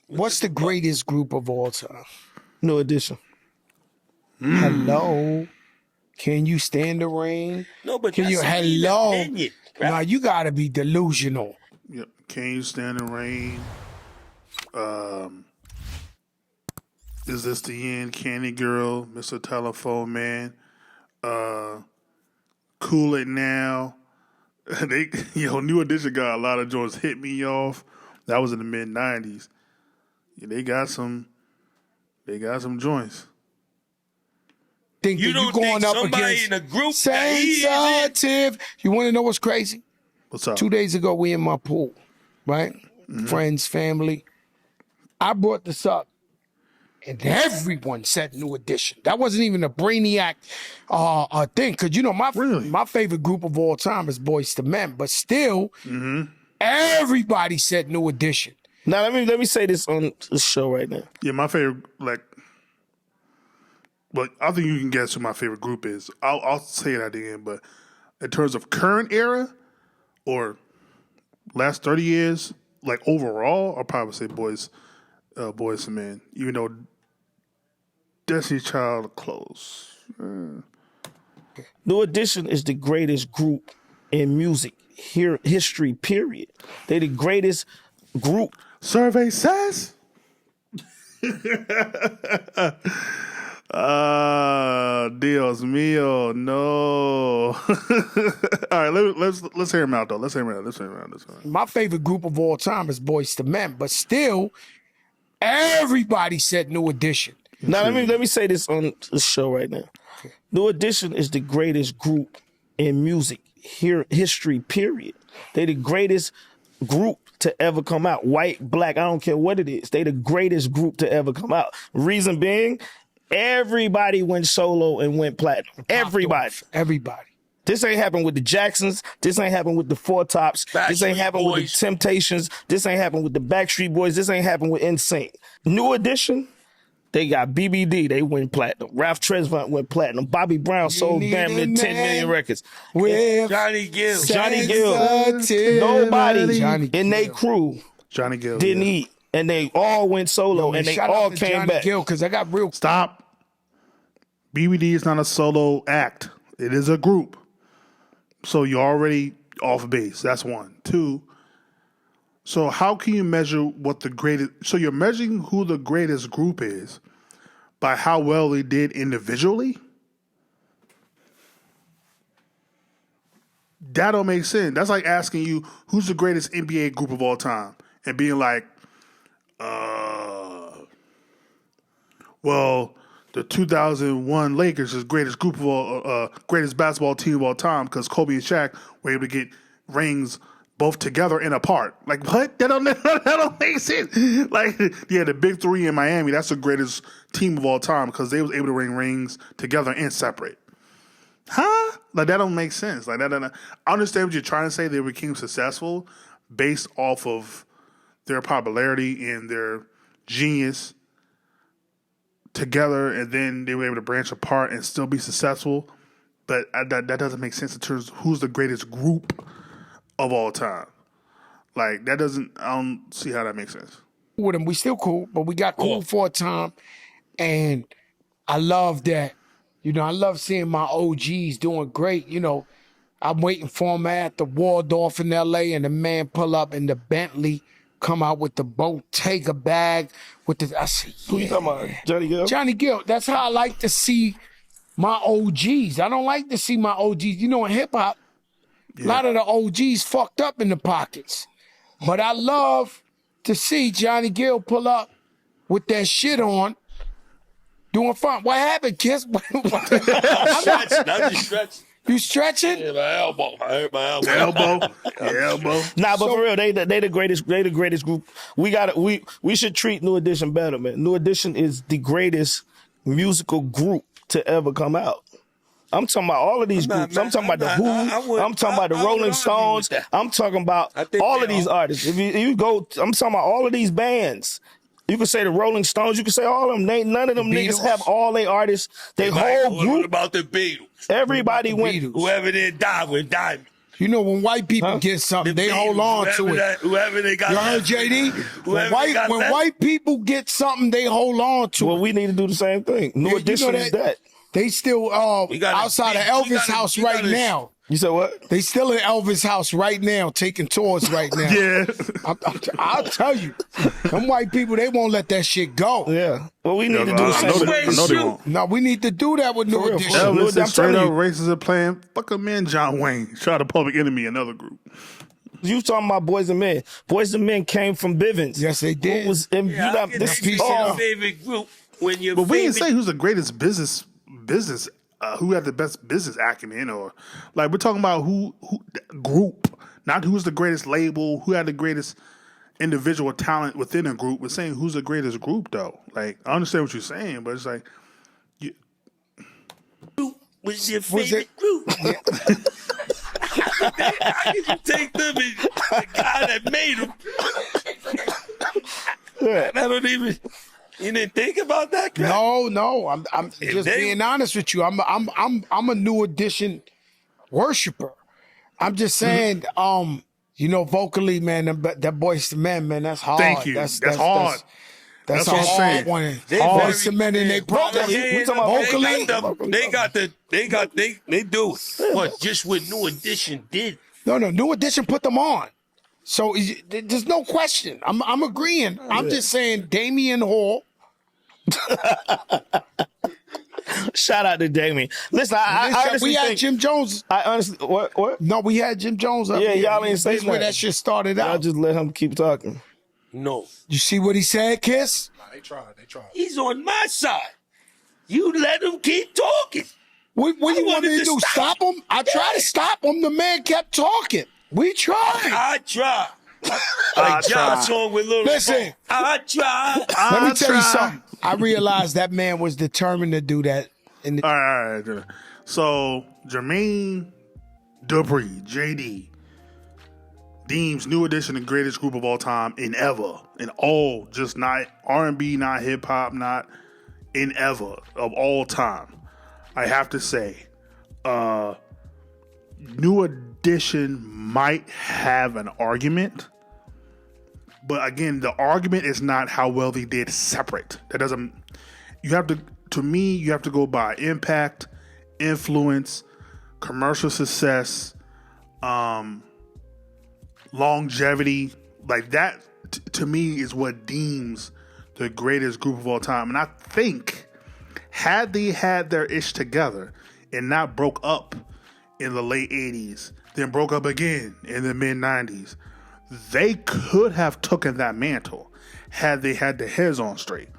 What's the greatest group of all time? New Edition. Hello. Can you stand the rain? No, but Can you? that's an Hello. opinion, right? Now you gotta be delusional. Yep. Can you stand the rain? Is this the end? Candy Girl, Mr. Telephone Man, Cool It Now. New Edition got a lot of joints. Hit Me Off. That was in the mid-90s. Yeah, they got some joints. Think You that don't going think up somebody against in a group that he is in? sensitive. You want to know what's crazy? What's up? 2 days ago, we in my pool, right? Friends, family. I brought this up, and everyone said New Edition. That wasn't even a brainiac thing, because my favorite group of all time is Boyz II Men, but still, everybody said New Edition. Now let me say this on the show right now. Yeah, my favorite, I think you can guess who my favorite group is. I'll say it at the end, but in terms of current era or last 30 years, overall, I'll probably say Boyz II Men. Even though Destiny's Child close. New Edition is the greatest group in music history, period. They're the greatest group. Survey says. Dios mío, no. All right, let's hear him out though. Let's hear him out. My favorite group of all time is Boyz II Men, but still, everybody said New Edition. Now let me say this on the show right now. New Edition is the greatest group in music history, period. They're the greatest group to ever come out. White, black, I don't care what it is. They the greatest group to ever come out. Reason being, everybody went solo and went platinum. Everybody. This ain't happened with the Jacksons. This ain't happened with the Four Tops. This ain't happened with the Temptations. This ain't happened with the Backstreet Boys. This ain't happened with NSYNC. New Edition, they got BBD. They went platinum. Ralph Tresvant went platinum. Bobby Brown sold damn near 10 million records. With Johnny Gill. Nobody in their crew Johnny Gill didn't eat. And they all went solo, and they all came Johnny back. Gill, because I got real. Stop. BBD is not a solo act. It is a group. So you're already off base. That's one. Two. So how can you measure what the greatest? So you're measuring who the greatest group is by how well they did individually? That don't make sense. That's like asking you who's the greatest NBA group of all time and being like, well, the 2001 Lakers is the greatest group of all, greatest basketball team of all time because Kobe and Shaq were able to get rings both together and apart. Like, what? That don't make sense. The big three in Miami, that's the greatest team of all time because they was able to ring rings together and separate. Huh? That don't make sense. I understand what you're trying to say. They became successful based off of their popularity and their genius together, and then they were able to branch apart and still be successful. But that doesn't make sense in terms of who's the greatest group of all time. I don't see how that makes sense. With them, we still cool, but we got cool for a time. And I love that. I love seeing my OGs doing great. I'm waiting for them at the Waldorf in LA, and the man pull up in the Bentley, come out with the Bottega bag with the. I said, yeah. Who you talking about? Johnny Gill? Johnny Gill. That's how I like to see my OGs. I don't like to see my OGs. In hip hop, a lot of the OGs fucked up in the pockets. But I love to see Johnny Gill pull up with that shit on, doing fun. What happened, Kiss? I'm just stretching. You stretching? Yeah, my elbow. I hurt my elbow. Elbow. Nah, but for real, they the greatest. They the greatest group. We should treat New Edition better, man. New Edition is the greatest musical group to ever come out. I'm talking about all of these groups. I'm talking about the Who. I'm talking about the Rolling Stones. I'm talking about all of these artists. If you go, I'm talking about all of these bands. You can say the Rolling Stones. You can say all of them. None of them niggas have all their artists. They whole group. What about the Beatles? Everybody went. Whoever didn't die would die. You know, when white people get something, they hold on to it. Whoever they got You heard left. JD? Whoever they got When left. white people get something, they hold on to Well, it. we need to do the same thing. New Yeah, you Edition know is that. They still We gotta- outside of we Elvis' gotta- house we right gotta- now. You said what? They still in Elvis' house right now, taking tours right now. Yeah. I'll tell you, them white people, they won't let that shit go. Yeah. Well, we need to do I the know same. they- I know they won't. No, we need to do that with New real, Edition. for real. Elvis I'm is straight telling up you. racist and playing. Fuck a man, John Wayne. Shout out to Public Enemy, another group. You talking about Boys and Men? Boys and Men came from Bivens. Yes, they did. Who was and Yeah, you got I this? can piece Oh. your favorite group when you're. But we didn't say who's the greatest business. Who had the best business acumen, or like we're talking about who group, not who's the greatest label, who had the greatest individual talent within a group. We're saying who's the greatest group, though. Like I understand what you're saying, but it's like was your Was favorite group? How could you take them and the guy that made them? I don't even. You didn't think about that? Crap? No, I'm just they- being honest with you. I'm a New Edition worshiper. I'm just saying, vocally, man, that Boys to Men, man, that's hard. Thank you. That's hard. That's That's a what I'm hard saying. one. They Boys very- to Men and they Vocally, we talking about vocally. They do what just what New Edition did. No, New Edition put them on. So there's no question. I'm agreeing. I'm just saying Damian Hall. Shout out to Damien. Listen, I honestly we had think, Jim Jones. I honestly what? No, we had Jim Jones up Yeah, here. y'all ain't say That's where nothing. that shit started I'll out. just let him keep talking. No, You see what he said, Kiss? They tried. he's on my side. You let him keep talking. What I you want me wanted to to do? stop. Stop him? I tried to stop him. The man kept talking. We tried. I try. Like John's song with Lil Listen. I try. Let me tell you tried. something. I realized that man was determined to do that. And all right. So Jermaine Dupri, JD, deems New Edition the greatest group of all time in ever, in all, just not R&B, not hip hop, not in ever of all time. I have to say, New Edition might have an argument, but again, the argument is not how well they did separate. That doesn't. You have to me, you have to go by impact, influence, commercial success, longevity. Like that, to me, is what deems the greatest group of all time. And I think, had they had their ish together and not broke up in the late 80s, then broke up again in the mid 90s, they could have taken that mantle had they had their heads on straight.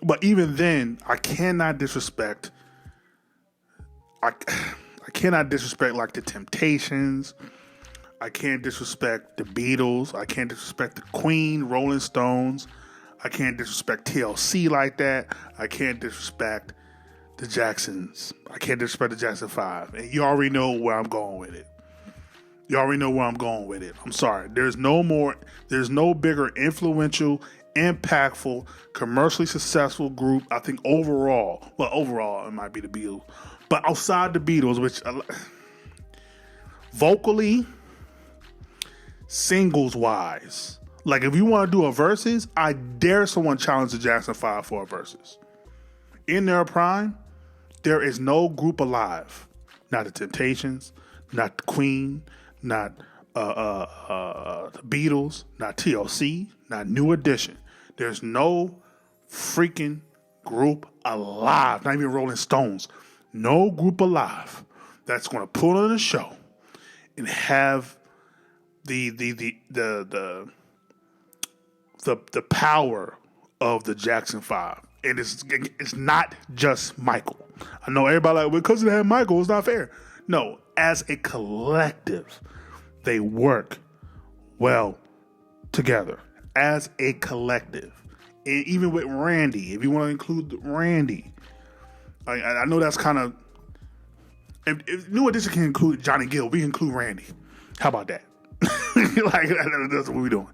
But even then, I cannot disrespect. I cannot disrespect like the Temptations. I can't disrespect the Beatles. I can't disrespect the Queen, Rolling Stones. I can't disrespect TLC like that. I can't disrespect the Jacksons. I can't disrespect the Jackson 5. And you already know where I'm going with it. You already know where I'm going with it. I'm sorry. There's no bigger influential, impactful, commercially successful group. I think overall it might be the Beatles. But outside the Beatles, which vocally, singles wise, like if you want to do a versus, I dare someone challenge the Jackson 5 for a versus. In their prime, there is no group alive. Not the Temptations, not the Queen, not the Beatles, not TLC, not New Edition. There's no freaking group alive, not even Rolling Stones. No group alive that's going to put on a show and have the power of the Jackson 5. And it's not just Michael. I know everybody like, because it had Michael, it's not fair. No, as a collective, they work well together. As a collective. And even with Randy, if you want to include Randy, I know that's kind of, if New Edition can include Johnny Gill, we can include Randy. How about that? Like, that's what we're doing.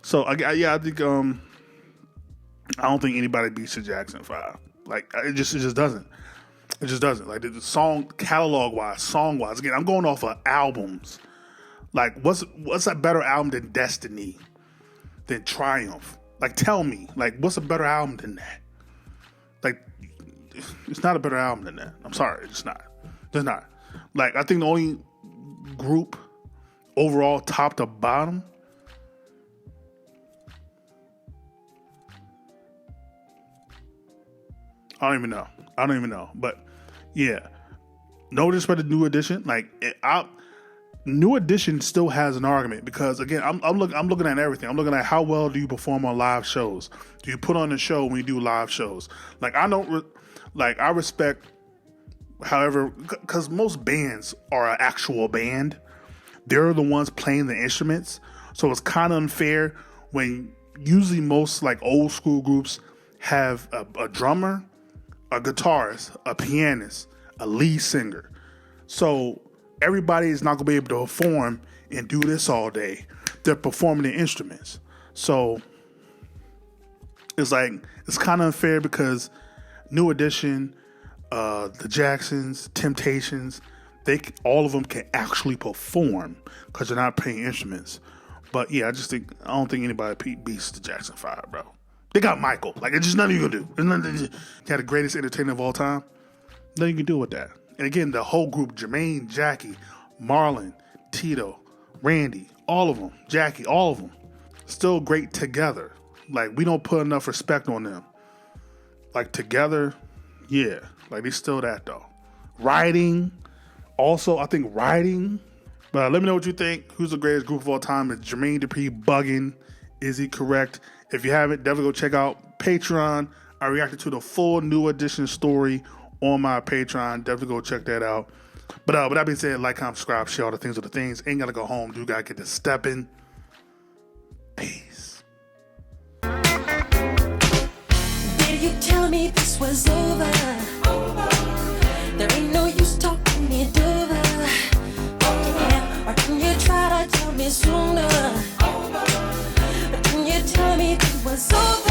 So, I think, I don't think anybody beats the Jackson 5. Like, it just doesn't. It just doesn't. Like the song catalog wise, song wise. Again, I'm going off of albums. Like what's a better album than Destiny, than Triumph? Like tell me, like what's a better album than that? Like it's not a better album than that. I'm sorry, it's not. It's not. Like I think the only group overall, top to bottom, I don't even know. But yeah, no disrespect to New Edition. Like New Edition still has an argument because again, I'm looking at everything. I'm looking at how well do you perform on live shows? Do you put on a show when you do live shows? Like I respect, however, because most bands are an actual band. They're the ones playing the instruments, so it's kind of unfair when usually most like old school groups have a drummer, a guitarist, a pianist, a lead singer. So everybody is not going to be able to perform and do this all day. They're performing the instruments. So it's kind of unfair because New Edition, the Jacksons, Temptations, all of them can actually perform because they're not playing instruments. But yeah, I don't think anybody beats the Jackson 5, bro. They got Michael. Like, it's just nothing you can do. There's nothing. You got the greatest entertainer of all time. Nothing you can do with that. And again, the whole group, Jermaine, Jackie, Marlon, Tito, Randy, all of them, Jackie, all of them, still great together. Like, we don't put enough respect on them. Like, together, yeah. Like, they still that, though. Writing, also, I think writing. But let me know what you think. Who's the greatest group of all time? Is Jermaine Dupri bugging? Is he correct? If you haven't, definitely go check out Patreon. I reacted to the full New Edition story on my Patreon. Definitely go check that out. But with that being said, like, comment, subscribe, share all the things with the things. Ain't gotta go home. Do gotta get to stepping. Peace. Did you tell me this was over? There ain't no use talking it over. Yeah, or can you try to tell me sooner? But can you tell me it was over?